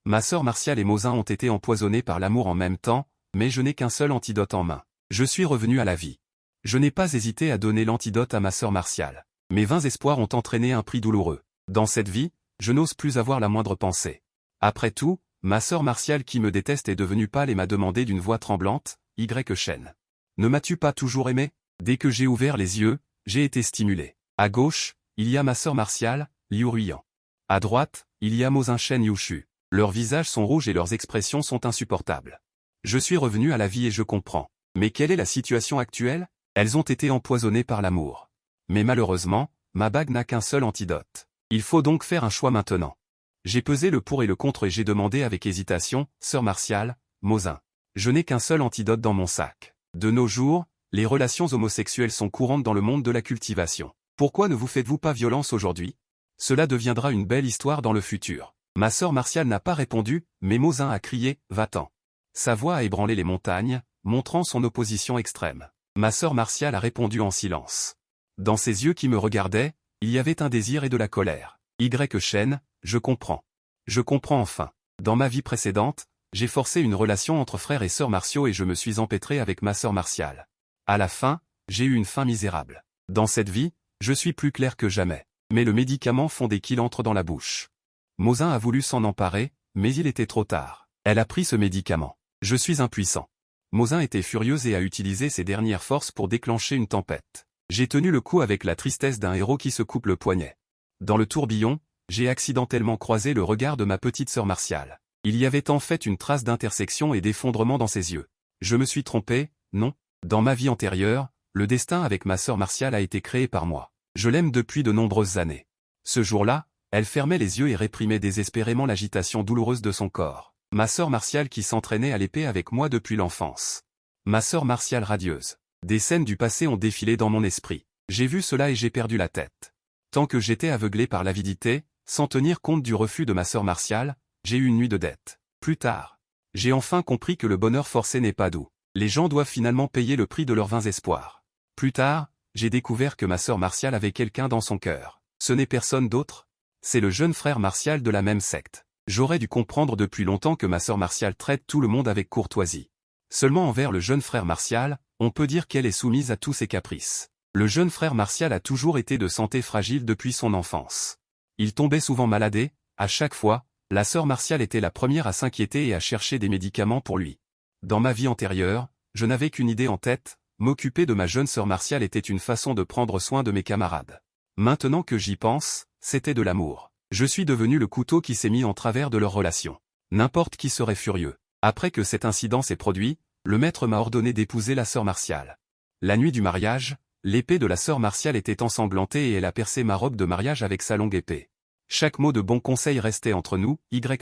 Ma sœur Martial et Mozin ont été empoisonnés par l'amour en même temps, mais je n'ai qu'un seul antidote en main. Je suis revenu à la vie. Je n'ai pas hésité à donner l'antidote à ma sœur Martial. Mes vains espoirs ont entraîné un prix douloureux. Dans cette vie, je n'ose plus avoir la moindre pensée. Après tout, ma sœur Martial qui me déteste est devenue pâle et m'a demandé d'une voix tremblante, « Chêne. Ne m'as-tu pas toujours aimé ?» Dès que j'ai ouvert les yeux, j'ai été stimulé. À gauche, il y a ma sœur Martial, Liu Ruyan. À droite, il y a Mozin Chen Yushu. Leurs visages sont rouges et leurs expressions sont insupportables. Je suis revenu à la vie et je comprends. Mais quelle est la situation actuelle? Elles ont été empoisonnées par l'amour. Mais malheureusement, ma bague n'a qu'un seul antidote. Il faut donc faire un choix maintenant. J'ai pesé le pour et le contre et j'ai demandé avec hésitation, « Sœur Martial, Mozin. Je n'ai qu'un seul antidote dans mon sac. De nos jours, les relations homosexuelles sont courantes dans le monde de la cultivation. Pourquoi ne vous faites-vous pas violence aujourd'hui? Cela deviendra une belle histoire dans le futur. » Ma sœur Martial n'a pas répondu, mais Mozin a crié, « Va-t'en. » Sa voix a ébranlé les montagnes, montrant son opposition extrême. Ma sœur Martial a répondu en silence. Dans ses yeux qui me regardaient, il y avait un désir et de la colère. Chêne, je comprends. Je comprends enfin. Dans ma vie précédente, j'ai forcé une relation entre frères et sœurs martiaux et je me suis empêtré avec ma sœur Martial. À la fin, j'ai eu une fin misérable. Dans cette vie, je suis plus clair que jamais. Mais le médicament fondé qu'il entre dans la bouche. Mozin a voulu s'en emparer, mais il était trop tard. Elle a pris ce médicament. Je suis impuissant. Mozin était furieuse et a utilisé ses dernières forces pour déclencher une tempête. J'ai tenu le coup avec la tristesse d'un héros qui se coupe le poignet. Dans le tourbillon, j'ai accidentellement croisé le regard de ma petite sœur Martial. Il y avait en fait une trace d'intersection et d'effondrement dans ses yeux. Je me suis trompé, non. Dans ma vie antérieure, le destin avec ma sœur Martial a été créé par moi. Je l'aime depuis de nombreuses années. Ce jour-là, elle fermait les yeux et réprimait désespérément l'agitation douloureuse de son corps. Ma sœur Martial qui s'entraînait à l'épée avec moi depuis l'enfance. Ma sœur Martial radieuse. Des scènes du passé ont défilé dans mon esprit. J'ai vu cela et j'ai perdu la tête. Tant que j'étais aveuglé par l'avidité, sans tenir compte du refus de ma sœur Martial, j'ai eu une nuit de dette. Plus tard, j'ai enfin compris que le bonheur forcé n'est pas doux. Les gens doivent finalement payer le prix de leurs vains espoirs. Plus tard, j'ai découvert que ma sœur Martial avait quelqu'un dans son cœur. Ce n'est personne d'autre. C'est le jeune frère Martial de la même secte. J'aurais dû comprendre depuis longtemps que ma sœur Martial traite tout le monde avec courtoisie. Seulement envers le jeune frère Martial, on peut dire qu'elle est soumise à tous ses caprices. Le jeune frère Martial a toujours été de santé fragile depuis son enfance. Il tombait souvent malade, à chaque fois, la sœur Martial était la première à s'inquiéter et à chercher des médicaments pour lui. Dans ma vie antérieure, je n'avais qu'une idée en tête, m'occuper de ma jeune sœur Martial était une façon de prendre soin de mes camarades. Maintenant que j'y pense, c'était de l'amour. Je suis devenu le couteau qui s'est mis en travers de leur relation. N'importe qui serait furieux. Après que cet incident s'est produit, le maître m'a ordonné d'épouser la sœur Martial. La nuit du mariage, l'épée de la sœur Martial était ensanglantée et elle a percé ma robe de mariage avec sa longue épée. Chaque mot de bon conseil restait entre nous,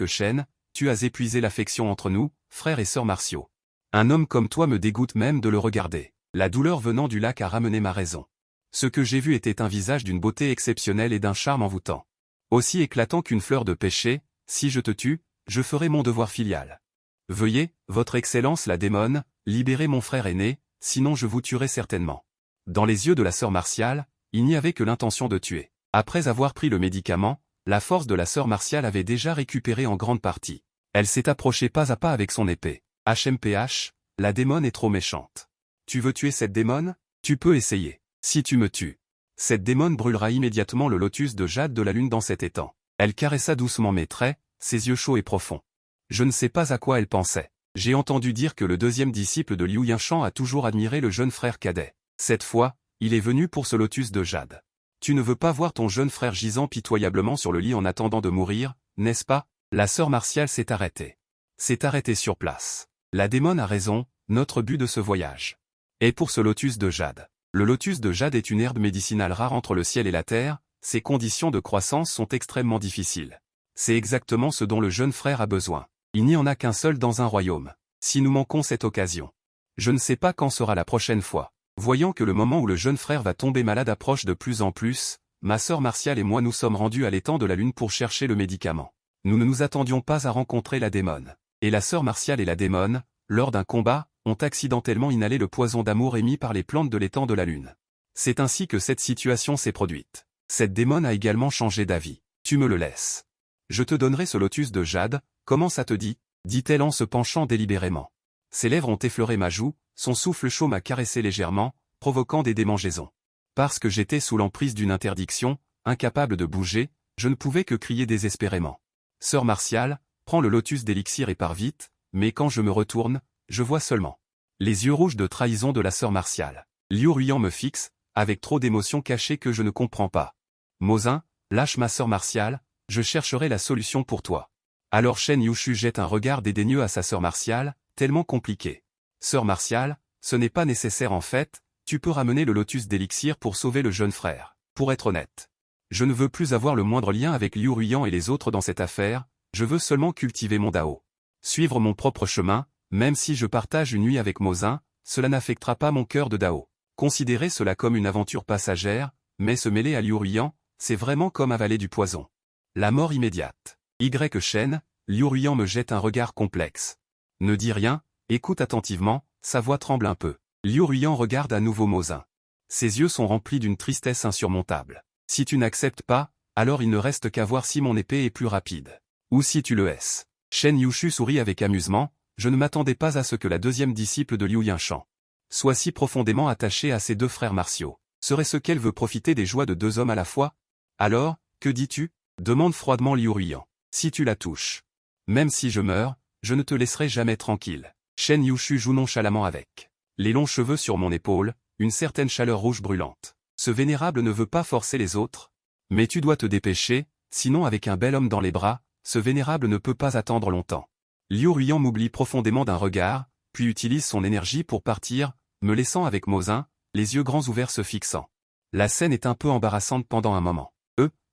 Chêne, tu as épuisé l'affection entre nous, frères et sœurs martiaux. Un homme comme toi me dégoûte même de le regarder. La douleur venant du lac a ramené ma raison. Ce que j'ai vu était un visage d'une beauté exceptionnelle et d'un charme envoûtant. Aussi éclatant qu'une fleur de pêcher, si je te tue, je ferai mon devoir filial. Veuillez, votre Excellence la démone, libérer mon frère aîné, sinon je vous tuerai certainement. Dans les yeux de la sœur Martial, il n'y avait que l'intention de tuer. Après avoir pris le médicament, la force de la sœur Martial avait déjà récupéré en grande partie. Elle s'est approchée pas à pas avec son épée. HMPH, la démone est trop méchante. Tu veux tuer cette démone? Tu peux essayer. Si tu me tues, cette démone brûlera immédiatement le lotus de jade de la lune dans cet étang. Elle caressa doucement mes traits, ses yeux chauds et profonds. Je ne sais pas à quoi elle pensait. J'ai entendu dire que le deuxième disciple de Liu Yinshan a toujours admiré le jeune frère cadet. Cette fois, il est venu pour ce lotus de jade. Tu ne veux pas voir ton jeune frère gisant pitoyablement sur le lit en attendant de mourir, n'est-ce pas? La sœur Martial s'est arrêtée. S'est arrêtée sur place. La démone a raison, notre but de ce voyage est pour ce lotus de jade. Le lotus de jade est une herbe médicinale rare entre le ciel et la terre, ses conditions de croissance sont extrêmement difficiles. C'est exactement ce dont le jeune frère a besoin. Il n'y en a qu'un seul dans un royaume. Si nous manquons cette occasion, je ne sais pas quand sera la prochaine fois. Voyant que le moment où le jeune frère va tomber malade approche de plus en plus, ma sœur Martial et moi nous sommes rendus à l'étang de la lune pour chercher le médicament. Nous ne nous attendions pas à rencontrer la démone. Et la sœur Martial et la démone, lors d'un combat, ont accidentellement inhalé le poison d'amour émis par les plantes de l'étang de la lune. C'est ainsi que cette situation s'est produite. Cette démone a également changé d'avis. Tu me le laisses. Je te donnerai ce lotus de jade, comment ça te dit? Dit-elle en se penchant délibérément. Ses lèvres ont effleuré ma joue, son souffle chaud m'a caressé légèrement, provoquant des démangeaisons. Parce que j'étais sous l'emprise d'une interdiction, incapable de bouger, je ne pouvais que crier désespérément. Sœur Martial, prends le lotus d'élixir et pars vite, mais quand je me retourne, je vois seulement les yeux rouges de trahison de la sœur Martial. Liu Ruyan me fixe, avec trop d'émotions cachées que je ne comprends pas. Mozin, lâche ma sœur Martial, je chercherai la solution pour toi. Alors Shen Yushu jette un regard dédaigneux à sa sœur Martial, tellement compliqué. Sœur Martial, ce n'est pas nécessaire en fait, tu peux ramener le lotus d'élixir pour sauver le jeune frère. Pour être honnête, je ne veux plus avoir le moindre lien avec Liu Ruyan et les autres dans cette affaire, je veux seulement cultiver mon Dao. Suivre mon propre chemin, même si je partage une nuit avec Mozin, cela n'affectera pas mon cœur de Dao. Considérer cela comme une aventure passagère, mais se mêler à Liu Ruyan, c'est vraiment comme avaler du poison. La mort immédiate. Shen, Liu Ruyan me jette un regard complexe. Ne dis rien, écoute attentivement, sa voix tremble un peu. Liu Ruyan regarde à nouveau Mozin. Ses yeux sont remplis d'une tristesse insurmontable. Si tu n'acceptes pas, alors il ne reste qu'à voir si mon épée est plus rapide. Ou si tu le hais. Shen Yushu sourit avec amusement, je ne m'attendais pas à ce que la deuxième disciple de Liu Yinshan soit si profondément attachée à ses deux frères martiaux. Serait-ce qu'elle veut profiter des joies de deux hommes à la fois? Alors, que dis-tu? Demande froidement Liu Ruyan. Si tu la touches. Même si je meurs, je ne te laisserai jamais tranquille. Shen Yushu joue nonchalamment avec les longs cheveux sur mon épaule, une certaine chaleur rouge brûlante. Ce vénérable ne veut pas forcer les autres. Mais tu dois te dépêcher, sinon avec un bel homme dans les bras, ce vénérable ne peut pas attendre longtemps. Liu Ruyan m'oublie profondément d'un regard, puis utilise son énergie pour partir, me laissant avec Mozin, les yeux grands ouverts se fixant. La scène est un peu embarrassante pendant un moment.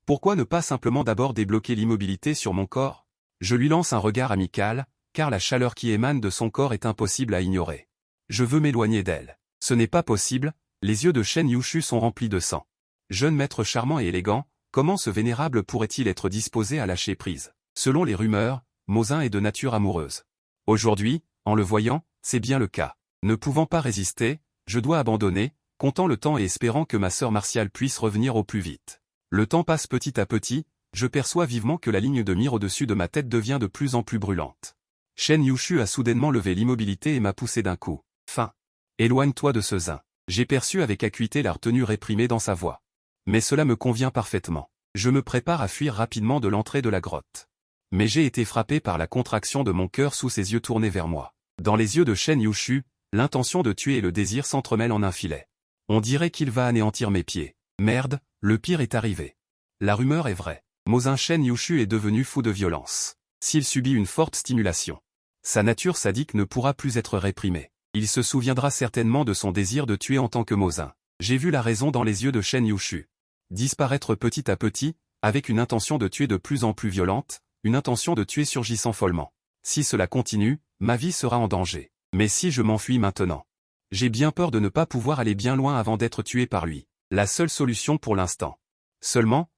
Pourquoi ne pas simplement d'abord débloquer l'immobilité sur mon corps? Je lui lance un regard amical, car la chaleur qui émane de son corps est impossible à ignorer. Je veux m'éloigner d'elle. Ce n'est pas possible, les yeux de Shen Yushu sont remplis de sang. Jeune maître charmant et élégant, comment ce vénérable pourrait-il être disposé à lâcher prise? Selon les rumeurs, Mozin est de nature amoureuse. Aujourd'hui, en le voyant, c'est bien le cas. Ne pouvant pas résister, je dois abandonner, comptant le temps et espérant que ma sœur Martial puisse revenir au plus vite. Le temps passe petit à petit, je perçois vivement que la ligne de mire au-dessus de ma tête devient de plus en plus brûlante. Shen Yushu a soudainement levé l'immobilité et m'a poussé d'un coup. Fin. Éloigne-toi de ce zin. J'ai perçu avec acuité la retenue réprimée dans sa voix. Mais cela me convient parfaitement. Je me prépare à fuir rapidement de l'entrée de la grotte. Mais j'ai été frappé par la contraction de mon cœur sous ses yeux tournés vers moi. Dans les yeux de Shen Yushu, l'intention de tuer et le désir s'entremêlent en un filet. On dirait qu'il va anéantir mes pieds. Merde, le pire est arrivé. La rumeur est vraie. Mozin Shen Yushu est devenu fou de violence. S'il subit une forte stimulation, sa nature sadique ne pourra plus être réprimée. Il se souviendra certainement de son désir de tuer en tant que Mozin. J'ai vu la raison dans les yeux de Shen Yushu disparaître petit à petit, avec une intention de tuer de plus en plus violente, une intention de tuer surgissant follement. Si cela continue, ma vie sera en danger. Mais si je m'enfuis maintenant, j'ai bien peur de ne pas pouvoir aller bien loin avant d'être tué par lui. La seule solution pour l'instant. Seulement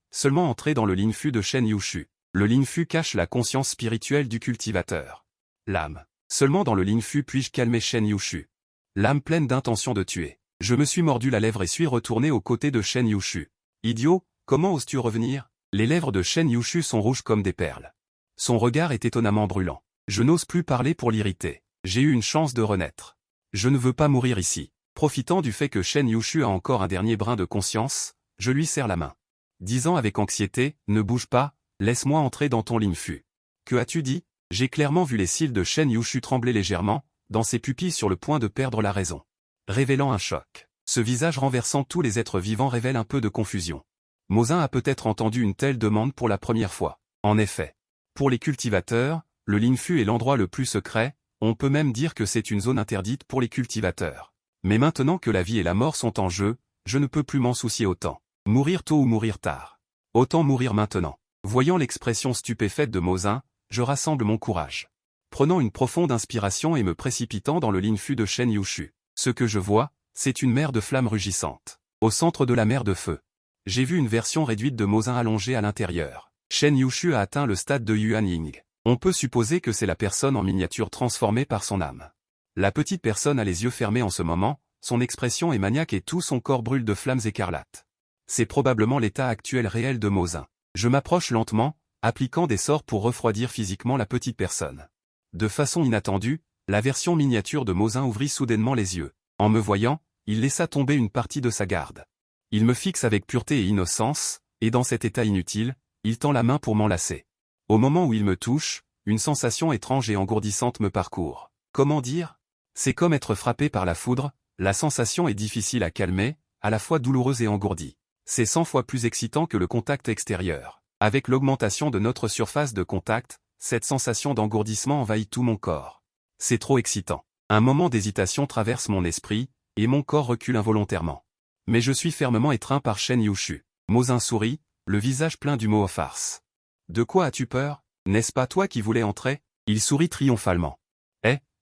entrer dans le Linfu de Shen Yushu. Le Linfu cache la conscience spirituelle du cultivateur. L'âme. Seulement dans le Linfu puis-je calmer Shen Yushu. L'âme pleine d'intention de tuer. Je me suis mordu la lèvre et suis retourné aux côtés de Shen Yushu. Idiot, comment oses-tu revenir? Les lèvres de Shen Yushu sont rouges comme des perles. Son regard est étonnamment brûlant. Je n'ose plus parler pour l'irriter. J'ai eu une chance de renaître. Je ne veux pas mourir ici. Profitant du fait que Shen Yushu a encore un dernier brin de conscience, je lui serre la main. Disant avec anxiété, ne bouge pas, laisse-moi entrer dans ton Linfu. Que as-tu dit? J'ai clairement vu les cils de Shen Yushu trembler légèrement, dans ses pupilles sur le point de perdre la raison. Révélant un choc. Ce visage renversant tous les êtres vivants révèle un peu de confusion. Mozin a peut-être entendu une telle demande pour la première fois. En effet. Pour les cultivateurs, le Linfu est l'endroit le plus secret, on peut même dire que c'est une zone interdite pour les cultivateurs. Mais maintenant que la vie et la mort sont en jeu, je ne peux plus m'en soucier autant. Mourir tôt ou mourir tard. Autant mourir maintenant. Voyant l'expression stupéfaite de Mozin, je rassemble mon courage. Prenant une profonde inspiration et me précipitant dans le Linfu de Shen Yushu. Ce que je vois, c'est une mer de flammes rugissantes. Au centre de la mer de feu. J'ai vu une version réduite de Mozin allongée à l'intérieur. Shen Yushu a atteint le stade de Yuan Ying. On peut supposer que c'est la personne en miniature transformée par son âme. La petite personne a les yeux fermés en ce moment, son expression est maniaque et tout son corps brûle de flammes écarlates. C'est probablement l'état actuel réel de Mozin. Je m'approche lentement, appliquant des sorts pour refroidir physiquement la petite personne. De façon inattendue, la version miniature de Mozin ouvrit soudainement les yeux. En me voyant, il laissa tomber une partie de sa garde. Il me fixe avec pureté et innocence, et dans cet état inutile, il tend la main pour m'enlacer. Au moment où il me touche, une sensation étrange et engourdissante me parcourt. Comment dire? C'est comme être frappé par la foudre, la sensation est difficile à calmer, à la fois douloureuse et engourdie. C'est 100 fois plus excitant que le contact extérieur. Avec l'augmentation de notre surface de contact, cette sensation d'engourdissement envahit tout mon corps. C'est trop excitant. Un moment d'hésitation traverse mon esprit, et mon corps recule involontairement. Mais je suis fermement étreint par Shen Yushu. Mozin sourit, le visage plein d'humour farce. De quoi as-tu peur? N'est-ce pas toi qui voulais entrer? Il sourit triomphalement.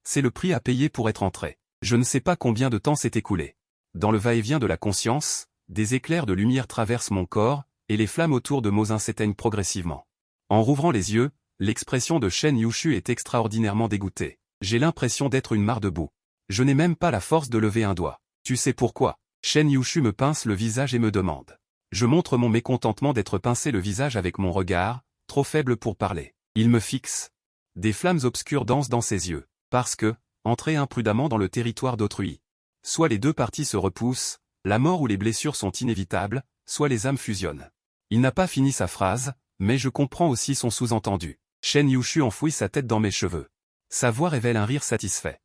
C'est le prix à payer pour être entré. Je ne sais pas combien de temps s'est écoulé. Dans le va-et-vient de la conscience, des éclairs de lumière traversent mon corps, et les flammes autour de Mozin s'éteignent progressivement. En rouvrant les yeux, l'expression de Shen Yushu est extraordinairement dégoûtée. J'ai l'impression d'être une mare de boue. Je n'ai même pas la force de lever un doigt. Tu sais pourquoi? Shen Yushu me pince le visage et me demande. Je montre mon mécontentement d'être pincé le visage avec mon regard, trop faible pour parler. Il me fixe. Des flammes obscures dansent dans ses yeux. Parce que, entrer imprudemment dans le territoire d'autrui. Soit les deux parties se repoussent, la mort ou les blessures sont inévitables, soit les âmes fusionnent. Il n'a pas fini sa phrase, mais je comprends aussi son sous-entendu. Shen Yushu enfouit sa tête dans mes cheveux. Sa voix révèle un rire satisfait.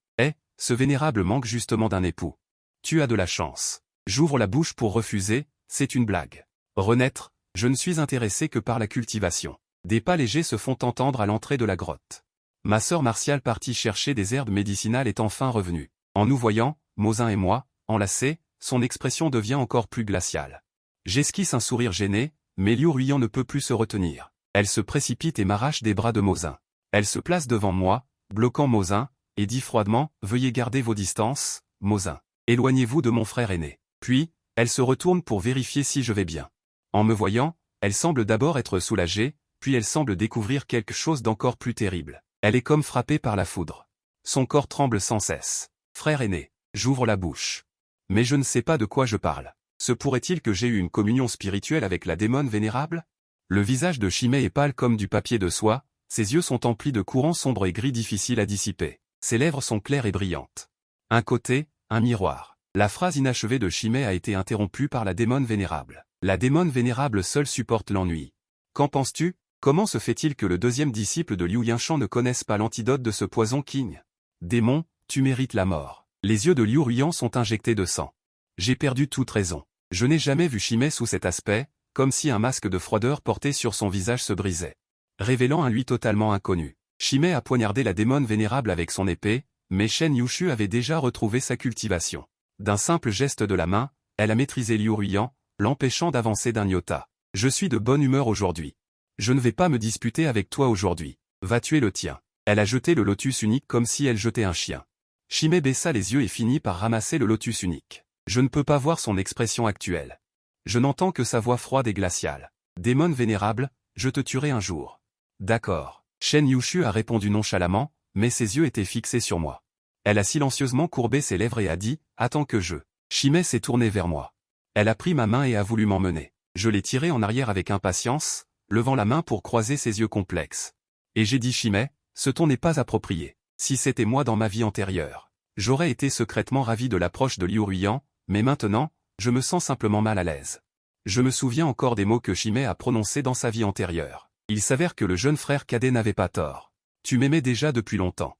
Ce vénérable manque justement d'un époux. Tu as de la chance. J'ouvre la bouche pour refuser, c'est une blague. Renaître, je ne suis intéressé que par la cultivation. Des pas légers se font entendre à l'entrée de la grotte. Ma sœur Martiale partie chercher des herbes médicinales est enfin revenue. En nous voyant, Mozin et moi, enlacés, son expression devient encore plus glaciale. J'esquisse un sourire gêné, mais Liu Ruiyan ne peut plus se retenir. Elle se précipite et m'arrache des bras de Mozin. Elle se place devant moi, bloquant Mozin, et dit froidement, « Veuillez garder vos distances, Mozin. Éloignez-vous de mon frère aîné. » Puis, elle se retourne pour vérifier si je vais bien. En me voyant, elle semble d'abord être soulagée, puis elle semble découvrir quelque chose d'encore plus terrible. Elle est comme frappée par la foudre. Son corps tremble sans cesse. Frère aîné, j'ouvre la bouche. Mais je ne sais pas de quoi je parle. Se pourrait-il que j'ai eu une communion spirituelle avec la démone vénérable? Le visage de Chimay est pâle comme du papier de soie, ses yeux sont emplis de courants sombres et gris difficiles à dissiper. Ses lèvres sont claires et brillantes. Un côté, un miroir. La phrase inachevée de Chimay a été interrompue par la démone vénérable. La démone vénérable seule supporte l'ennui. Qu'en penses-tu? Comment se fait-il que le deuxième disciple de Liu Yinshan ne connaisse pas l'antidote de ce poison King? Démon, tu mérites la mort. Les yeux de Liu Ruiyan sont injectés de sang. J'ai perdu toute raison. Je n'ai jamais vu Chimay sous cet aspect, comme si un masque de froideur porté sur son visage se brisait. Révélant un lui totalement inconnu. Chimay a poignardé la démone vénérable avec son épée, mais Shen Yushu avait déjà retrouvé sa cultivation. D'un simple geste de la main, elle a maîtrisé Liu Ruiyan, l'empêchant d'avancer d'un iota. Je suis de bonne humeur aujourd'hui. Je ne vais pas me disputer avec toi aujourd'hui. Va tuer le tien. Elle a jeté le lotus unique comme si elle jetait un chien. Chimay baissa les yeux et finit par ramasser le lotus unique. Je ne peux pas voir son expression actuelle. Je n'entends que sa voix froide et glaciale. Démon vénérable, je te tuerai un jour. D'accord. Shen Yushu a répondu nonchalamment, mais ses yeux étaient fixés sur moi. Elle a silencieusement courbé ses lèvres et a dit, « Attends que je... » Chimay s'est tourné vers moi. Elle a pris ma main et a voulu m'emmener. Je l'ai tirée en arrière avec impatience, levant la main pour croiser ses yeux complexes. Et j'ai dit Chimay, ce ton n'est pas approprié. Si c'était moi dans ma vie antérieure, j'aurais été secrètement ravi de l'approche de Liu Ruiyan, mais maintenant, je me sens simplement mal à l'aise. Je me souviens encore des mots que Chimay a prononcés dans sa vie antérieure. Il s'avère que le jeune frère cadet n'avait pas tort. Tu m'aimais déjà depuis longtemps.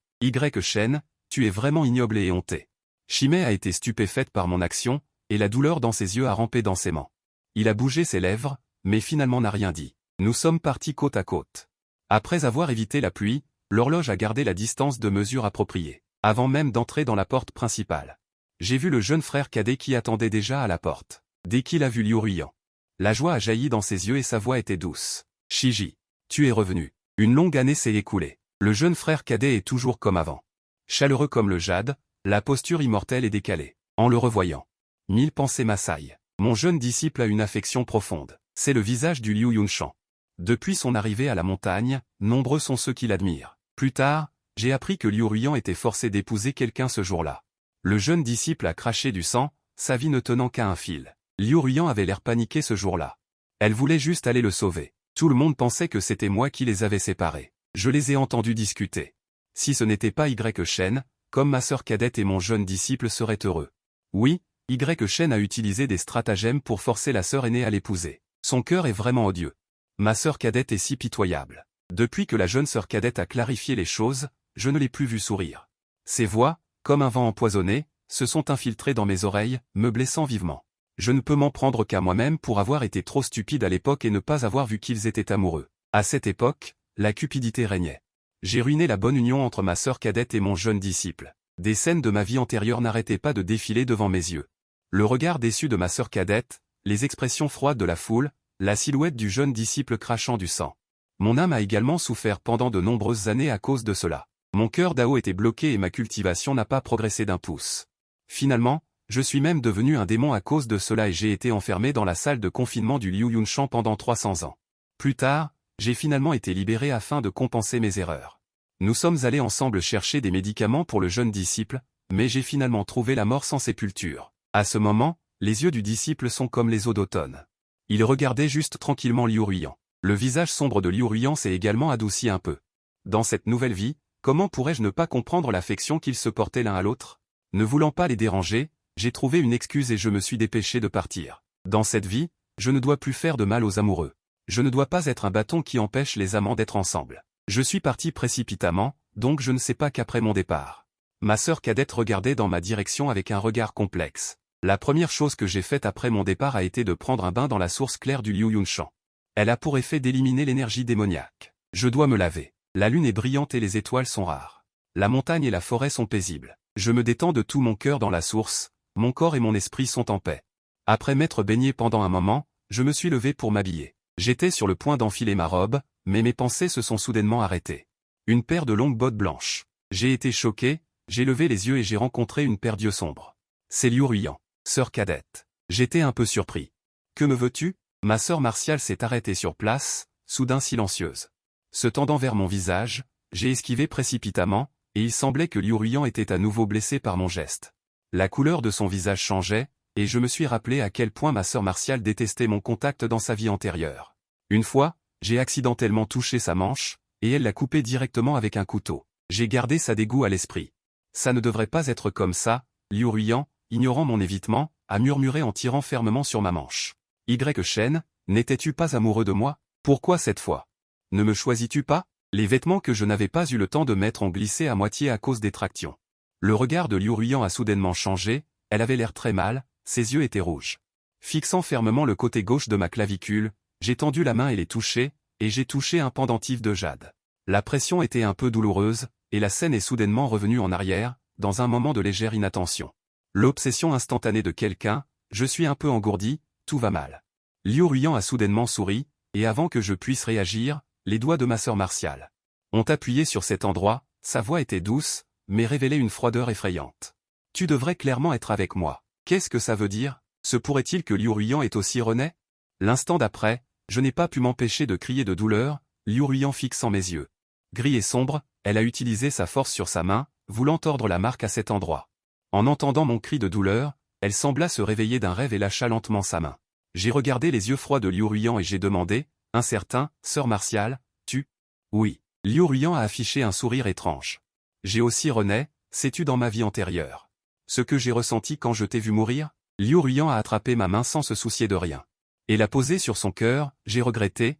Shen, tu es vraiment ignoble et honté. Chimay a été stupéfaite par mon action, et la douleur dans ses yeux a rampé dans ses mains. Il a bougé ses lèvres, mais finalement n'a rien dit. Nous sommes partis côte à côte. Après avoir évité la pluie, l'horloge a gardé la distance de mesure appropriée, avant même d'entrer dans la porte principale. J'ai vu le jeune frère cadet qui attendait déjà à la porte. Dès qu'il a vu Liu Ruiyan, la joie a jailli dans ses yeux et sa voix était douce. Shiji, tu es revenu. Une longue année s'est écoulée. Le jeune frère cadet est toujours comme avant. Chaleureux comme le jade, la posture immortelle est décalée. En le revoyant, 1000 pensées m'assaillent. Mon jeune disciple a une affection profonde. C'est le visage du Liu Yinshan. Depuis son arrivée à la montagne, nombreux sont ceux qui l'admirent. Plus tard, j'ai appris que Liu Ruiyan était forcé d'épouser quelqu'un ce jour-là. Le jeune disciple a craché du sang, sa vie ne tenant qu'à un fil. Liu Ruiyan avait l'air paniqué ce jour-là. Elle voulait juste aller le sauver. Tout le monde pensait que c'était moi qui les avais séparés. Je les ai entendus discuter. Si ce n'était pas Y. Comme ma sœur cadette et mon jeune disciple seraient heureux. Oui, Y. a utilisé des stratagèmes pour forcer la sœur aînée à l'épouser. Son cœur est vraiment odieux. Ma sœur cadette est si pitoyable. Depuis que la jeune sœur cadette a clarifié les choses, je ne l'ai plus vue sourire. Ses voix, comme un vent empoisonné, se sont infiltrées dans mes oreilles, me blessant vivement. Je ne peux m'en prendre qu'à moi-même pour avoir été trop stupide à l'époque et ne pas avoir vu qu'ils étaient amoureux. À cette époque, la cupidité régnait. J'ai ruiné la bonne union entre ma sœur cadette et mon jeune disciple. Des scènes de ma vie antérieure n'arrêtaient pas de défiler devant mes yeux. Le regard déçu de ma sœur cadette, les expressions froides de la foule, la silhouette du jeune disciple crachant du sang. Mon âme a également souffert pendant de nombreuses années à cause de cela. Mon cœur d'Ao était bloqué et ma cultivation n'a pas progressé d'un pouce. Finalement, je suis même devenu un démon à cause de cela et j'ai été enfermé dans la salle de confinement du Liu Yunshan pendant 300 ans. Plus tard, j'ai finalement été libéré afin de compenser mes erreurs. Nous sommes allés ensemble chercher des médicaments pour le jeune disciple, mais j'ai finalement trouvé la mort sans sépulture. À ce moment, les yeux du disciple sont comme les eaux d'automne. Il regardait juste tranquillement Liu Ruiyan. Le visage sombre de Liu Ruiyan s'est également adouci un peu. Dans cette nouvelle vie, comment pourrais-je ne pas comprendre l'affection qu'ils se portaient l'un à l'autre? Ne voulant pas les déranger, j'ai trouvé une excuse et je me suis dépêché de partir. Dans cette vie, je ne dois plus faire de mal aux amoureux. Je ne dois pas être un bâton qui empêche les amants d'être ensemble. Je suis parti précipitamment, donc je ne sais pas qu'après mon départ. Ma sœur cadette regardait dans ma direction avec un regard complexe. La première chose que j'ai faite après mon départ a été de prendre un bain dans la source claire du Liu Yunshan. Elle a pour effet d'éliminer l'énergie démoniaque. Je dois me laver. La lune est brillante et les étoiles sont rares. La montagne et la forêt sont paisibles. Je me détends de tout mon cœur dans la source, mon corps et mon esprit sont en paix. Après m'être baigné pendant un moment, je me suis levé pour m'habiller. J'étais sur le point d'enfiler ma robe, mais mes pensées se sont soudainement arrêtées. Une paire de longues bottes blanches. J'ai été choqué, j'ai levé les yeux et j'ai rencontré une paire d'yeux sombres. C'est Liu Ruiyan, sœur cadette. J'étais un peu surpris. Que me veux-tu? Ma sœur martiale s'est arrêtée sur place, soudain silencieuse. Se tendant vers mon visage, j'ai esquivé précipitamment, et il semblait que Liu Ruiyan était à nouveau blessé par mon geste. La couleur de son visage changeait, et je me suis rappelé à quel point ma sœur martiale détestait mon contact dans sa vie antérieure. Une fois, j'ai accidentellement touché sa manche, et elle l'a coupé directement avec un couteau. J'ai gardé sa dégoût à l'esprit. Ça ne devrait pas être comme ça, Liu Ruiyan, ignorant mon évitement, a murmuré en tirant fermement sur ma manche. Y. N'étais-tu pas amoureux de moi? Pourquoi cette fois? Ne me choisis-tu pas? Les vêtements que je n'avais pas eu le temps de mettre ont glissé à moitié à cause des tractions. Le regard de Liu Ruiyan a soudainement changé, elle avait l'air très mal, ses yeux étaient rouges. Fixant fermement le côté gauche de ma clavicule, j'ai tendu la main et l'ai touché, et j'ai touché un pendentif de jade. La pression était un peu douloureuse, et la scène est soudainement revenue en arrière, dans un moment de légère inattention. L'obsession instantanée de quelqu'un, je suis un peu engourdi, tout va mal. Liu Ruiyan a soudainement souri, et avant que je puisse réagir, les doigts de ma sœur martiale ont appuyé sur cet endroit, sa voix était douce, mais révélait une froideur effrayante. Tu devrais clairement être avec moi. Qu'est-ce que ça veut dire? Se pourrait-il que Liu Ruiyan est aussi rené? L'instant d'après, je n'ai pas pu m'empêcher de crier de douleur, Liu Ruiyan fixant mes yeux. Gris et sombre, elle a utilisé sa force sur sa main, voulant tordre la marque à cet endroit. En entendant mon cri de douleur, elle sembla se réveiller d'un rêve et lâcha lentement sa main. J'ai regardé les yeux froids de Liu Ruiyan et j'ai demandé, incertain, sœur martiale, tu? Oui. Liu Ruiyan a affiché un sourire étrange. J'ai aussi rené, sais-tu dans ma vie antérieure? Ce que j'ai ressenti quand je t'ai vu mourir? Liu Ruiyan a attrapé ma main sans se soucier de rien. Et l'a posée sur son cœur, j'ai regretté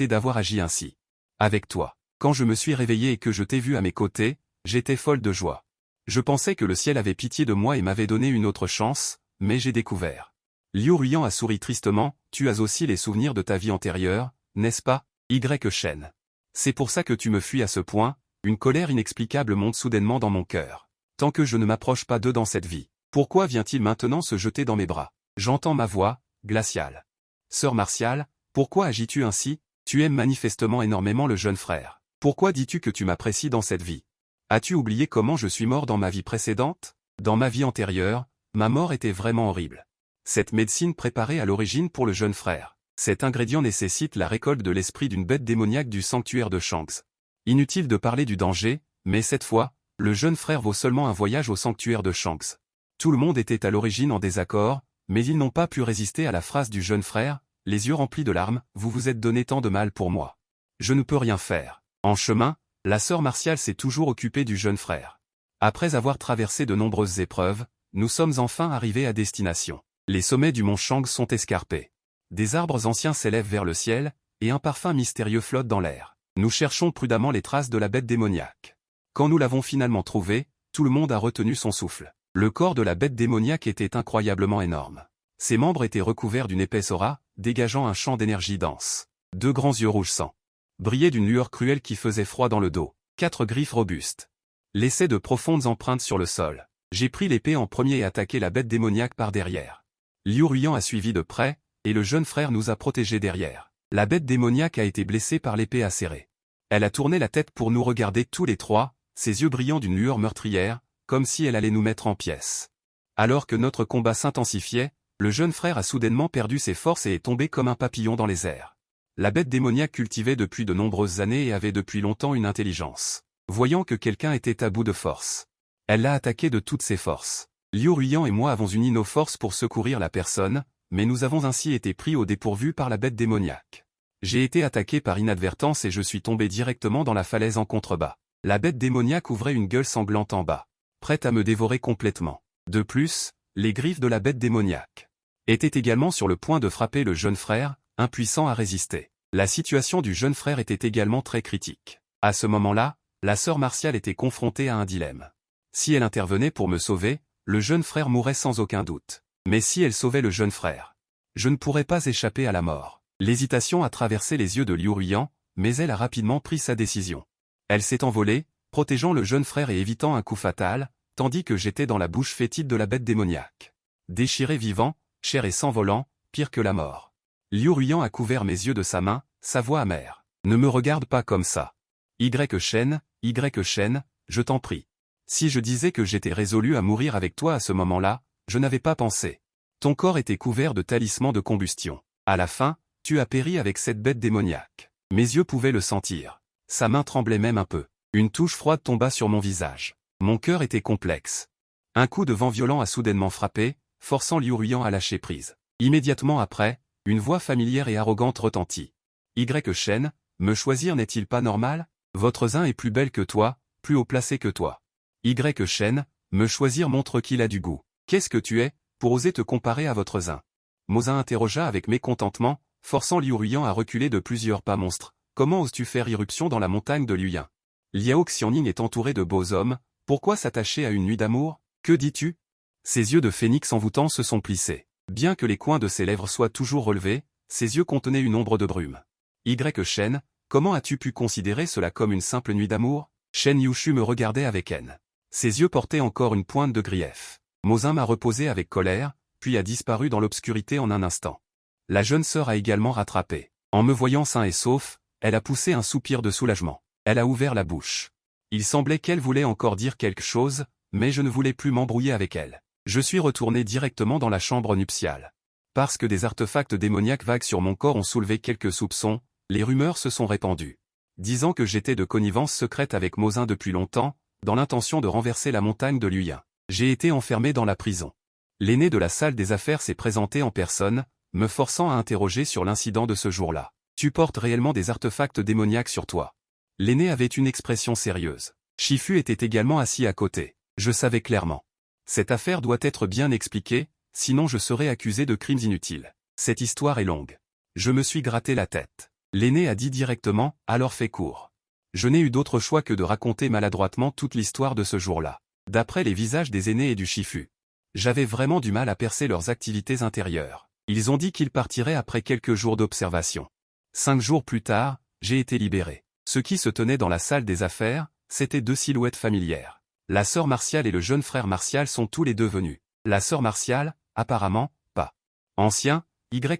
d'avoir agi ainsi. Avec toi. Quand je me suis réveillé et que je t'ai vu à mes côtés, j'étais folle de joie. Je pensais que le ciel avait pitié de moi et m'avait donné une autre chance, mais j'ai découvert. Liu Ruiyan a souri tristement, tu as aussi les souvenirs de ta vie antérieure, n'est-ce pas? Y. C'est pour ça que tu me fuis à ce point, une colère inexplicable monte soudainement dans mon cœur. Tant que je ne m'approche pas d'eux dans cette vie, pourquoi vient-il maintenant se jeter dans mes bras? J'entends ma voix, glaciale. Sœur martiale, pourquoi agis-tu ainsi? Tu aimes manifestement énormément le jeune frère. Pourquoi dis-tu que tu m'apprécies dans cette vie? As-tu oublié comment je suis mort dans ma vie précédente? Dans ma vie antérieure, ma mort était vraiment horrible. Cette médecine préparée à l'origine pour le jeune frère. Cet ingrédient nécessite la récolte de l'esprit d'une bête démoniaque du sanctuaire de Shanx. Inutile de parler du danger, mais cette fois, le jeune frère vaut seulement un voyage au sanctuaire de Shanx. Tout le monde était à l'origine en désaccord, mais ils n'ont pas pu résister à la phrase du jeune frère, les yeux remplis de larmes, vous vous êtes donné tant de mal pour moi. Je ne peux rien faire. En chemin, la sœur Martiale s'est toujours occupée du jeune frère. Après avoir traversé de nombreuses épreuves, nous sommes enfin arrivés à destination. Les sommets du mont Chang sont escarpés. Des arbres anciens s'élèvent vers le ciel, et un parfum mystérieux flotte dans l'air. Nous cherchons prudemment les traces de la bête démoniaque. Quand nous l'avons finalement trouvée, tout le monde a retenu son souffle. Le corps de la bête démoniaque était incroyablement énorme. Ses membres étaient recouverts d'une épaisse aura, dégageant un champ d'énergie dense. 2 grands yeux rouge sang brillaient d'une lueur cruelle qui faisait froid dans le dos. 4 griffes robustes laissaient de profondes empreintes sur le sol. J'ai pris l'épée en premier et attaqué la bête démoniaque par derrière. Liu Ruyan a suivi de près, et le jeune frère nous a protégés derrière. La bête démoniaque a été blessée par l'épée acérée. Elle a tourné la tête pour nous regarder tous les trois, ses yeux brillant d'une lueur meurtrière, comme si elle allait nous mettre en pièces. Alors que notre combat s'intensifiait, le jeune frère a soudainement perdu ses forces et est tombé comme un papillon dans les airs. La bête démoniaque cultivait depuis de nombreuses années et avait depuis longtemps une intelligence. Voyant que quelqu'un était à bout de force, elle l'a attaqué de toutes ses forces. Liu Ruyan et moi avons uni nos forces pour secourir la personne, mais nous avons ainsi été pris au dépourvu par la bête démoniaque. J'ai été attaqué par inadvertance et je suis tombé directement dans la falaise en contrebas. La bête démoniaque ouvrait une gueule sanglante en bas, prête à me dévorer complètement. De plus, les griffes de la bête démoniaque étaient également sur le point de frapper le jeune frère, impuissant à résister. La situation du jeune frère était également très critique. À ce moment-là, la sœur Martiale était confrontée à un dilemme. Si elle intervenait pour me sauver, le jeune frère mourrait sans aucun doute. Mais si elle sauvait le jeune frère, je ne pourrais pas échapper à la mort. L'hésitation a traversé les yeux de Liu Ruyan, mais elle a rapidement pris sa décision. Elle s'est envolée, protégeant le jeune frère et évitant un coup fatal, tandis que j'étais dans la bouche fétide de la bête démoniaque. Déchiré vivant, chair et sang volant, pire que la mort. Liu Ruyan a couvert mes yeux de sa main, sa voix amère. Ne me regarde pas comme ça. Shen, je t'en prie. Si je disais que j'étais résolu à mourir avec toi à ce moment-là, je n'avais pas pensé. Ton corps était couvert de talismans de combustion. À la fin, tu as péri avec cette bête démoniaque. Mes yeux pouvaient le sentir. Sa main tremblait même un peu. Une touche froide tomba sur mon visage. Mon cœur était complexe. Un coup de vent violent a soudainement frappé, forçant Liu Ruyan à lâcher prise. Immédiatement après, une voix familière et arrogante retentit. Shen, me choisir n'est-il pas normal? Votre zin est plus belle que toi, plus haut placé que toi. Shen, me choisir montre qu'il a du goût. Qu'est-ce que tu es, pour oser te comparer à votre zin? Mozin interrogea avec mécontentement, forçant Liu Ruyan à reculer de plusieurs pas. Monstre, comment oses-tu faire irruption dans la montagne de Luyan? Liao Xianning est entouré de beaux hommes, pourquoi s'attacher à une nuit d'amour? Que dis-tu? Ses yeux de phénix envoûtant se sont plissés. Bien que les coins de ses lèvres soient toujours relevés, ses yeux contenaient une ombre de brume. Shen, comment as-tu pu considérer cela comme une simple nuit d'amour? Shen Yushu me regardait avec haine. Ses yeux portaient encore une pointe de grief. Mozin m'a reposé avec colère, puis a disparu dans l'obscurité en un instant. La jeune sœur a également rattrapé. En me voyant sain et sauf, elle a poussé un soupir de soulagement. Elle a ouvert la bouche. Il semblait qu'elle voulait encore dire quelque chose, mais je ne voulais plus m'embrouiller avec elle. Je suis retourné directement dans la chambre nuptiale. Parce que des artefacts démoniaques vagues sur mon corps ont soulevé quelques soupçons, les rumeurs se sont répandues. Disant que j'étais de connivence secrète avec Mozin depuis longtemps, dans l'intention de renverser la montagne de Luyan. J'ai été enfermé dans la prison. L'aîné de la salle des affaires s'est présenté en personne, me forçant à interroger sur l'incident de ce jour-là. Tu portes réellement des artefacts démoniaques sur toi? L'aîné avait une expression sérieuse. Shifu était également assis à côté. Je savais clairement. Cette affaire doit être bien expliquée, sinon je serai accusé de crimes inutiles. Cette histoire est longue. Je me suis gratté la tête. L'aîné a dit directement, alors fais court. Je n'ai eu d'autre choix que de raconter maladroitement toute l'histoire de ce jour-là. D'après les visages des aînés et du Shifu, j'avais vraiment du mal à percer leurs activités intérieures. Ils ont dit qu'ils partiraient après quelques jours d'observation. 5 jours plus tard, j'ai été libéré. Ce qui se tenait dans la salle des affaires, c'étaient 2 silhouettes familières. La sœur Martiale et le jeune frère Martial sont tous les deux venus. La sœur Martiale, apparemment, pas. Ancien,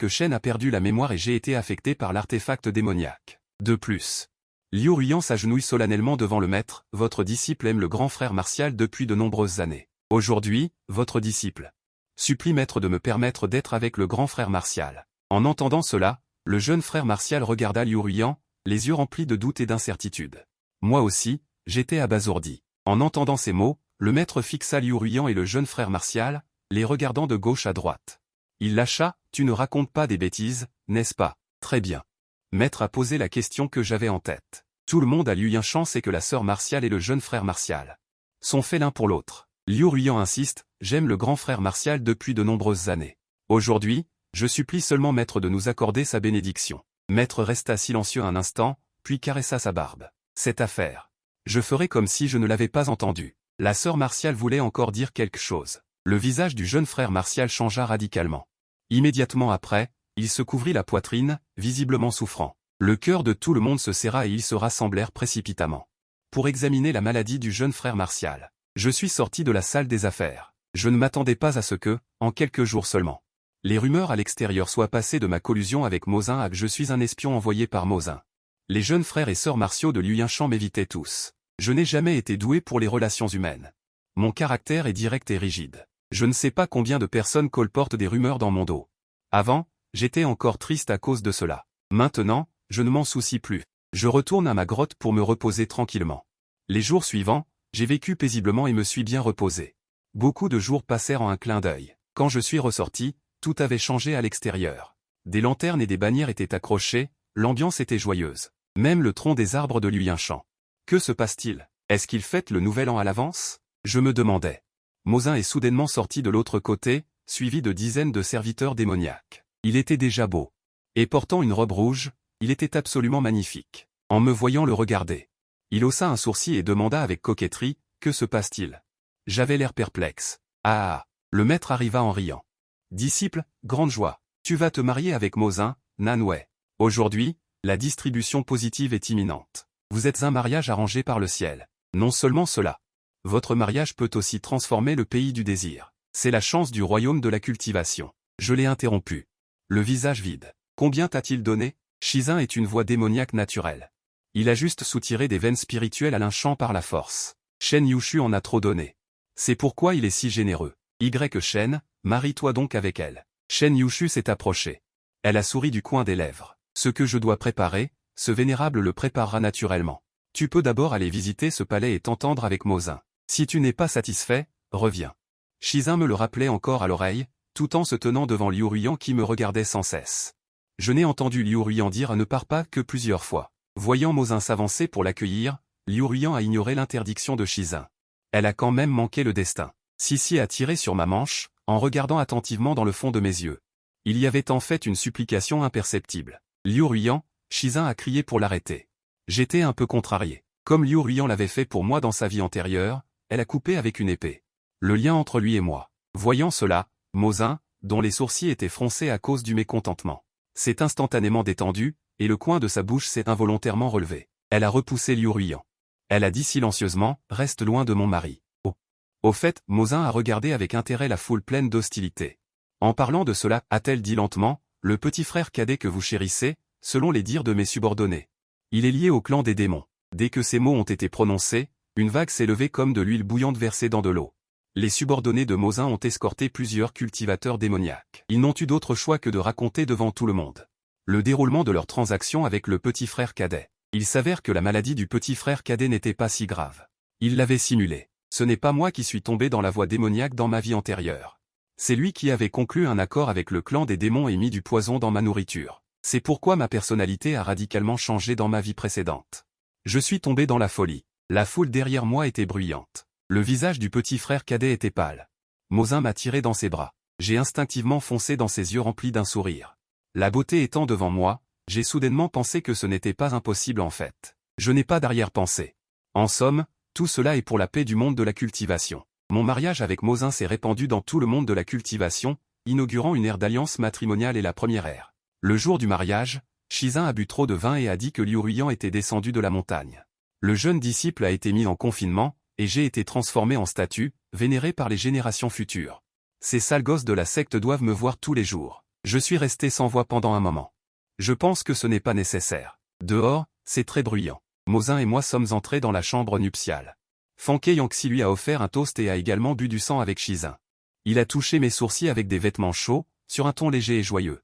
Shen a perdu la mémoire et j'ai été affecté par l'artefact démoniaque. De plus, Liu Ruyan s'agenouille solennellement devant le maître, votre disciple aime le grand frère Martial depuis de nombreuses années. Aujourd'hui, votre disciple supplie maître de me permettre d'être avec le grand frère Martial. En entendant cela, le jeune frère Martial regarda Liu Ruyan, les yeux remplis de doute et d'incertitude. Moi aussi, j'étais abasourdi. En entendant ces mots, le maître fixa Liu Ruyan et le jeune frère Martial, les regardant de gauche à droite. Il lâcha, tu ne racontes pas des bêtises, n'est-ce pas? Très bien. Maître a posé la question que j'avais en tête. Tout le monde à Liu Yinshan sait que la sœur Martial et le jeune frère Martial sont faits l'un pour l'autre. Liu Ruyan insiste, j'aime le grand frère Martial depuis de nombreuses années. Aujourd'hui, je supplie seulement Maître de nous accorder sa bénédiction. Maître resta silencieux un instant, puis caressa sa barbe. Cette affaire. Je ferai comme si je ne l'avais pas entendu. La sœur Martial voulait encore dire quelque chose. Le visage du jeune frère Martial changea radicalement. Immédiatement après, il se couvrit la poitrine, visiblement souffrant. Le cœur de tout le monde se serra et ils se rassemblèrent précipitamment pour examiner la maladie du jeune frère Martial. Je suis sorti de la salle des affaires. Je ne m'attendais pas à ce que, en quelques jours seulement, les rumeurs à l'extérieur soient passées de ma collusion avec Mozin à que je suis un espion envoyé par Mozin. Les jeunes frères et sœurs martiaux de Liu Yinshan m'évitaient tous. Je n'ai jamais été doué pour les relations humaines. Mon caractère est direct et rigide. Je ne sais pas combien de personnes colportent des rumeurs dans mon dos. Avant, j'étais encore triste à cause de cela. Maintenant, je ne m'en soucie plus. Je retourne à ma grotte pour me reposer tranquillement. Les jours suivants, j'ai vécu paisiblement et me suis bien reposé. Beaucoup de jours passèrent en un clin d'œil. Quand je suis ressorti, tout avait changé à l'extérieur. Des lanternes et des bannières étaient accrochées, l'ambiance était joyeuse. Même le tronc des arbres de Liu Yinshan. Que se passe-t-il? Est-ce qu'ils fêtent le nouvel an à l'avance? Je me demandais. Mozin est soudainement sorti de l'autre côté, suivi de dizaines de serviteurs démoniaques. Il était déjà beau. Et portant une robe rouge, il était absolument magnifique. En me voyant le regarder, il haussa un sourcil et demanda avec coquetterie, que se passe-t-il? J'avais l'air perplexe. Ah! Le maître arriva en riant. Disciple, grande joie. Tu vas te marier avec Mozin, Nanwei. Aujourd'hui, la distribution positive est imminente. Vous êtes un mariage arrangé par le ciel. Non seulement cela. Votre mariage peut aussi transformer le pays du désir. C'est la chance du royaume de la cultivation. Je l'ai interrompu. Le visage vide. Combien t'a-t-il donné? Shizun est une voix démoniaque naturelle. Il a juste soutiré des veines spirituelles à Linshan par la force. Shen Yushu en a trop donné. C'est pourquoi il est si généreux. Shen, marie-toi donc avec elle. Shen Yushu s'est approché. Elle a souri du coin des lèvres. Ce que je dois préparer, ce vénérable le préparera naturellement. Tu peux d'abord aller visiter ce palais et t'entendre avec Mozin. Si tu n'es pas satisfait, reviens. Shizun me le rappelait encore à l'oreille, tout en se tenant devant Liu Ruyan qui me regardait sans cesse. Je n'ai entendu Liu Ruyan dire « ne pars pas » que plusieurs fois. Voyant Mozin s'avancer pour l'accueillir, Liu Ruyan a ignoré l'interdiction de Shizun. Elle a quand même manqué le destin. Sissi a tiré sur ma manche, en regardant attentivement dans le fond de mes yeux. Il y avait en fait une supplication imperceptible. Liu Ruyan, Shizun a crié pour l'arrêter. J'étais un peu contrarié. Comme Liu Ruyan l'avait fait pour moi dans sa vie antérieure, elle a coupé avec une épée. Le lien entre lui et moi. Voyant cela, Mozin, dont les sourcils étaient froncés à cause du mécontentement, s'est instantanément détendu, et le coin de sa bouche s'est involontairement relevé. Elle a repoussé Liu Ruyan. Elle a dit silencieusement, « Reste loin de mon mari. » Oh. Au fait, Mozin a regardé avec intérêt la foule pleine d'hostilité. En parlant de cela, a-t-elle dit lentement, « Le petit frère cadet que vous chérissez, selon les dires de mes subordonnés. Il est lié au clan des démons. » Dès que ces mots ont été prononcés, une vague s'est levée comme de l'huile bouillante versée dans de l'eau. Les subordonnés de Mozin ont escorté plusieurs cultivateurs démoniaques. Ils n'ont eu d'autre choix que de raconter devant tout le monde le déroulement de leur transaction avec le petit frère cadet. Il s'avère que la maladie du petit frère cadet n'était pas si grave. Il l'avait simulé. Ce n'est pas moi qui suis tombé dans la voie démoniaque dans ma vie antérieure. C'est lui qui avait conclu un accord avec le clan des démons et mis du poison dans ma nourriture. C'est pourquoi ma personnalité a radicalement changé dans ma vie précédente. Je suis tombé dans la folie. La foule derrière moi était bruyante. Le visage du petit frère cadet était pâle. Mozin m'a tiré dans ses bras. J'ai instinctivement foncé dans ses yeux remplis d'un sourire. La beauté étant devant moi, j'ai soudainement pensé que ce n'était pas impossible en fait. Je n'ai pas d'arrière-pensée. En somme, tout cela est pour la paix du monde de la cultivation. Mon mariage avec Mozin s'est répandu dans tout le monde de la cultivation, inaugurant une ère d'alliance matrimoniale et la première ère. Le jour du mariage, Shizun a bu trop de vin et a dit que Liu Ruyan était descendu de la montagne. Le jeune disciple a été mis en confinement, et j'ai été transformé en statue, vénéré par les générations futures. Ces sales gosses de la secte doivent me voir tous les jours. Je suis resté sans voix pendant un moment. Je pense que ce n'est pas nécessaire. Dehors, c'est très bruyant. Mozin et moi sommes entrés dans la chambre nuptiale. Fanke Yangxi lui a offert un toast et a également bu du sang avec Shizun. Il a touché mes sourcils avec des vêtements chauds, sur un ton léger et joyeux.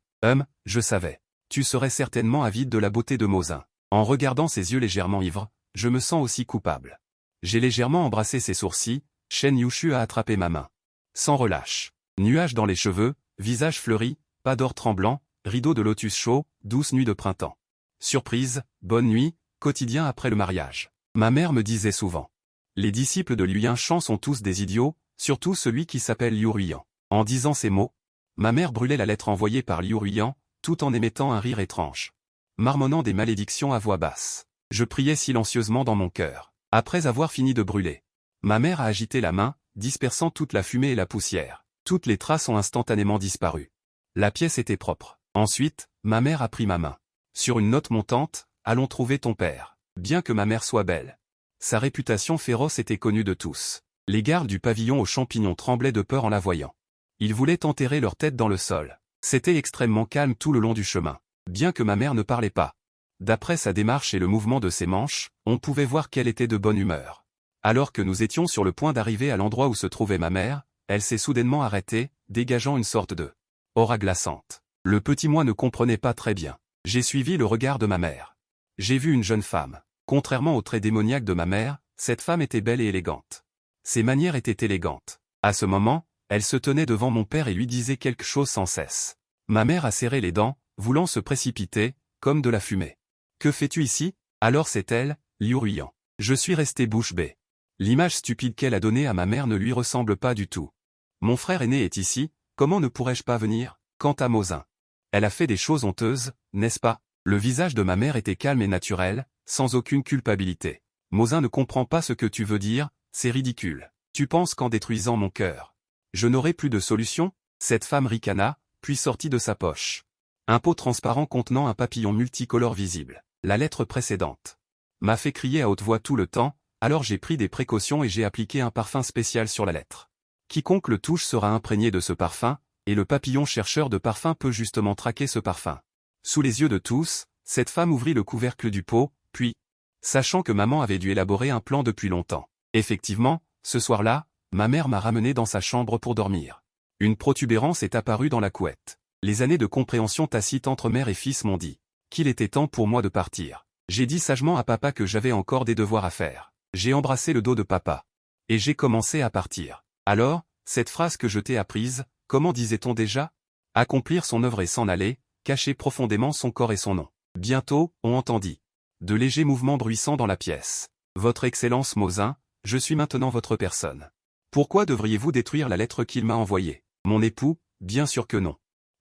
Je savais. Tu serais certainement avide de la beauté de Mozin. En regardant ses yeux légèrement ivres, je me sens aussi coupable. J'ai légèrement embrassé ses sourcils, Shen Yushu a attrapé ma main. Sans relâche. Nuage dans les cheveux, visage fleuri, pas d'or tremblant, rideau de lotus chaud, douce nuit de printemps. Surprise, bonne nuit, quotidien après le mariage. Ma mère me disait souvent. Les disciples de Liu Yinshan sont tous des idiots, surtout celui qui s'appelle Liu Ruiyan. En disant ces mots, ma mère brûlait la lettre envoyée par Liu Ruiyan, tout en émettant un rire étrange. Marmonnant des malédictions à voix basse. Je priais silencieusement dans mon cœur. Après avoir fini de brûler, ma mère a agité la main, dispersant toute la fumée et la poussière. Toutes les traces ont instantanément disparu. La pièce était propre. Ensuite, ma mère a pris ma main. Sur une note montante, allons trouver ton père. Bien que ma mère soit belle, sa réputation féroce était connue de tous. Les gardes du pavillon aux champignons tremblaient de peur en la voyant. Ils voulaient enterrer leur tête dans le sol. C'était extrêmement calme tout le long du chemin. Bien que ma mère ne parlait pas. D'après sa démarche et le mouvement de ses manches, on pouvait voir qu'elle était de bonne humeur. Alors que nous étions sur le point d'arriver à l'endroit où se trouvait ma mère, elle s'est soudainement arrêtée, dégageant une sorte de aura glaçante. Le petit moi ne comprenait pas très bien. J'ai suivi le regard de ma mère. J'ai vu une jeune femme. Contrairement aux traits démoniaques de ma mère, cette femme était belle et élégante. Ses manières étaient élégantes. À ce moment, elle se tenait devant mon père et lui disait quelque chose sans cesse. Ma mère a serré les dents, voulant se précipiter, comme de la fumée. « Que fais-tu ici ?» Alors c'est elle, Liu Ruiyan. Je suis resté bouche bée. L'image stupide qu'elle a donnée à ma mère ne lui ressemble pas du tout. Mon frère aîné est ici, comment ne pourrais-je pas venir? Quant à Mozin, elle a fait des choses honteuses, n'est-ce pas? Le visage de ma mère était calme et naturel, sans aucune culpabilité. Mozin ne comprend pas ce que tu veux dire, c'est ridicule. Tu penses qu'en détruisant mon cœur, je n'aurai plus de solution? Cette femme ricana, puis sortit de sa poche un pot transparent contenant un papillon multicolore visible. La lettre précédente m'a fait crier à haute voix tout le temps, alors j'ai pris des précautions et j'ai appliqué un parfum spécial sur la lettre. Quiconque le touche sera imprégné de ce parfum, et le papillon chercheur de parfum peut justement traquer ce parfum. Sous les yeux de tous, cette femme ouvrit le couvercle du pot, puis, sachant que maman avait dû élaborer un plan depuis longtemps. Effectivement, ce soir-là, ma mère m'a ramené dans sa chambre pour dormir. Une protubérance est apparue dans la couette. Les années de compréhension tacite entre mère et fils m'ont dit qu'il était temps pour moi de partir. J'ai dit sagement à papa que j'avais encore des devoirs à faire. J'ai embrassé le dos de papa. Et j'ai commencé à partir. Alors, cette phrase que je t'ai apprise, comment disait-on déjà? Accomplir son œuvre et s'en aller, cacher profondément son corps et son nom. Bientôt, on entendit de légers mouvements bruissants dans la pièce. Votre Excellence Mozin, je suis maintenant votre personne. Pourquoi devriez-vous détruire la lettre qu'il m'a envoyée? Mon époux, bien sûr que non.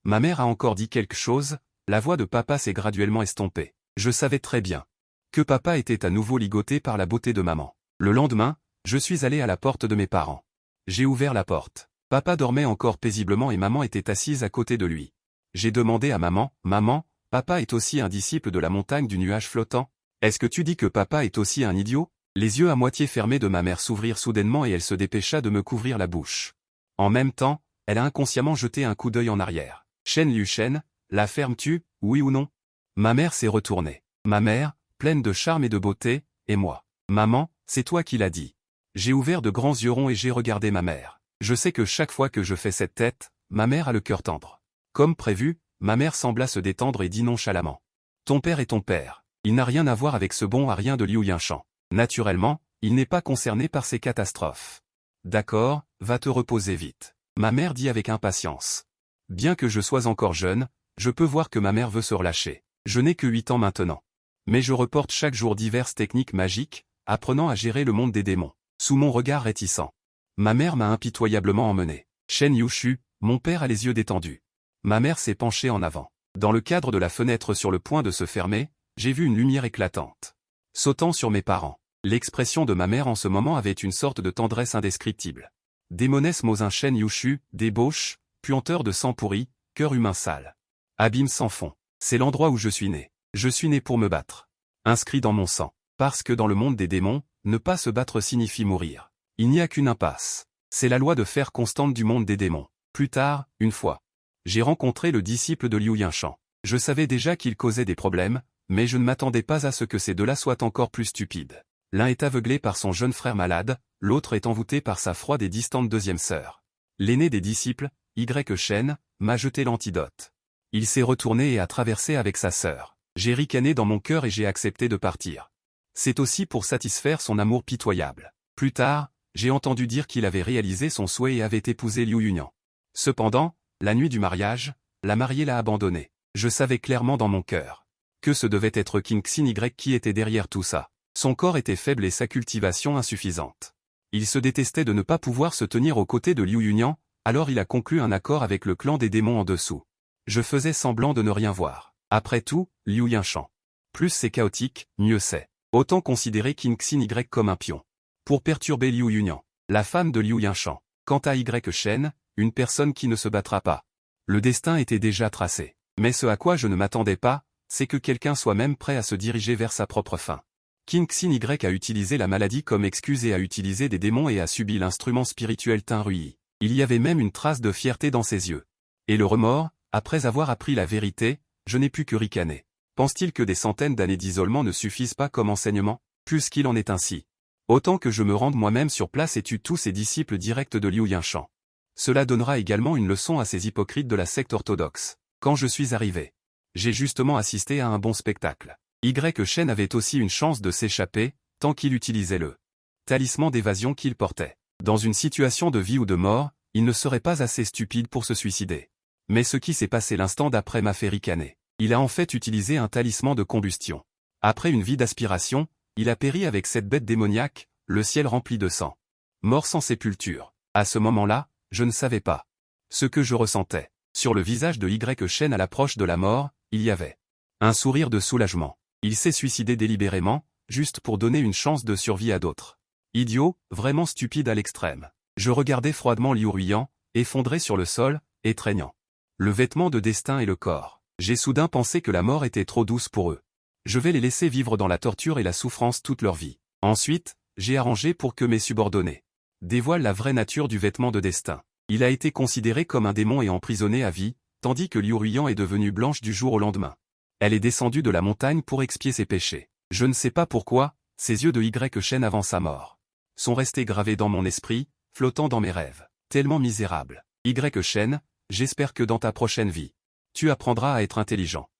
Ma mère a encore dit quelque chose, la voix de papa s'est graduellement estompée. Je savais très bien que papa était à nouveau ligoté par la beauté de maman. Le lendemain, je suis allé à la porte de mes parents. J'ai ouvert la porte. Papa dormait encore paisiblement et maman était assise à côté de lui. J'ai demandé à maman, « Maman, papa est aussi un disciple de la montagne du nuage flottant? Est-ce que tu dis que papa est aussi un idiot ?» Les yeux à moitié fermés de ma mère s'ouvrirent soudainement et elle se dépêcha de me couvrir la bouche. En même temps, elle a inconsciemment jeté un coup d'œil en arrière. Shen Liushen, la fermes-tu, oui ou non? Ma mère s'est retournée. Ma mère, pleine de charme et de beauté, et moi. Maman, c'est toi qui l'as dit. J'ai ouvert de grands yeux ronds et j'ai regardé ma mère. Je sais que chaque fois que je fais cette tête, ma mère a le cœur tendre. Comme prévu, ma mère sembla se détendre et dit nonchalamment. Ton père est ton père. Il n'a rien à voir avec ce bon à rien de Liu Yinshan. Naturellement, il n'est pas concerné par ces catastrophes. D'accord, va te reposer vite. Ma mère dit avec impatience. Bien que je sois encore jeune, je peux voir que ma mère veut se relâcher. Je n'ai que 8 ans maintenant. Mais je reporte chaque jour diverses techniques magiques, apprenant à gérer le monde des démons. Sous mon regard réticent. Ma mère m'a impitoyablement emmené. Shen Yushu, mon père a les yeux détendus. Ma mère s'est penchée en avant. Dans le cadre de la fenêtre sur le point de se fermer, j'ai vu une lumière éclatante. Sautant sur mes parents. L'expression de ma mère en ce moment avait une sorte de tendresse indescriptible. Démonesse Mozin Shen Yushu, débauche, puanteur de sang pourri, cœur humain sale. Abîme sans fond. C'est l'endroit où je suis né. Je suis né pour me battre. Inscrit dans mon sang. Parce que dans le monde des démons, ne pas se battre signifie mourir. Il n'y a qu'une impasse. C'est la loi de fer constante du monde des démons. Plus tard, une fois, j'ai rencontré le disciple de Liu Yinshan. Je savais déjà qu'il causait des problèmes, mais je ne m'attendais pas à ce que ces deux-là soient encore plus stupides. L'un est aveuglé par son jeune frère malade, l'autre est envoûté par sa froide et distante deuxième sœur. L'aîné des disciples, Y. Shen, m'a jeté l'antidote. Il s'est retourné et a traversé avec sa sœur. J'ai ricané dans mon cœur et j'ai accepté de partir. C'est aussi pour satisfaire son amour pitoyable. Plus tard, j'ai entendu dire qu'il avait réalisé son souhait et avait épousé Liu Yunyan. Cependant, La nuit du mariage, la mariée l'a abandonné. Je savais clairement dans mon cœur que ce devait être King Xin Y qui était derrière tout ça. Son corps était faible et sa cultivation insuffisante. Il se détestait de ne pas pouvoir se tenir aux côtés de Liu Yunian, alors il a conclu un accord avec le clan des démons en dessous. Je faisais semblant de ne rien voir. Après tout, Liu Yinshan. Plus c'est chaotique, mieux c'est. Autant considérer King Xin Y comme un pion. Pour perturber Liu Yunian, la femme de Liu Yinshan. Quant à Y Shen, une personne qui ne se battra pas. Le destin était déjà tracé. Mais ce à quoi je ne m'attendais pas, c'est que quelqu'un soit même prêt à se diriger vers sa propre fin. King Xin Y a utilisé la maladie comme excuse et a utilisé des démons et a subi l'instrument spirituel Tenrui. Il y avait même une trace de fierté dans ses yeux. Et le remords, après avoir appris la vérité, je n'ai pu que ricaner. Pense-t-il que des centaines d'années d'isolement ne suffisent pas comme enseignement, puisqu'il en est ainsi? Autant que je me rende moi-même sur place et tue tous ces disciples directs de Liu Yinshan. Cela donnera également une leçon à ces hypocrites de la secte orthodoxe. Quand je suis arrivé, j'ai justement assisté à un bon spectacle. Y Shen avait aussi une chance de s'échapper, tant qu'il utilisait le talisman d'évasion qu'il portait. Dans une situation de vie ou de mort, il ne serait pas assez stupide pour se suicider. Mais ce qui s'est passé l'instant d'après m'a fait ricaner. Il a en fait utilisé un talisman de combustion. Après une vie d'aspiration, il a péri avec cette bête démoniaque, le ciel rempli de sang. Mort sans sépulture. À ce moment-là, je ne savais pas ce que je ressentais. Sur le visage de Y Shen à l'approche de la mort, il y avait un sourire de soulagement. Il s'est suicidé délibérément, juste pour donner une chance de survie à d'autres. Idiot, vraiment stupide à l'extrême. Je regardais froidement Liu Ruiyan, effondré sur le sol, étreignant le vêtement de destin et le corps. J'ai soudain pensé que la mort était trop douce pour eux. Je vais les laisser vivre dans la torture et la souffrance toute leur vie. Ensuite, j'ai arrangé pour que mes subordonnés dévoilent la vraie nature du vêtement de destin. Il a été considéré comme un démon et emprisonné à vie, tandis que Liu Ruiyan est devenue blanche du jour au lendemain. Elle est descendue de la montagne pour expier ses péchés. Je ne sais pas pourquoi, ses yeux de Y Shen avant sa mort sont restés gravés dans mon esprit, flottant dans mes rêves. Tellement misérable. Y Shen, j'espère que dans ta prochaine vie, tu apprendras à être intelligent.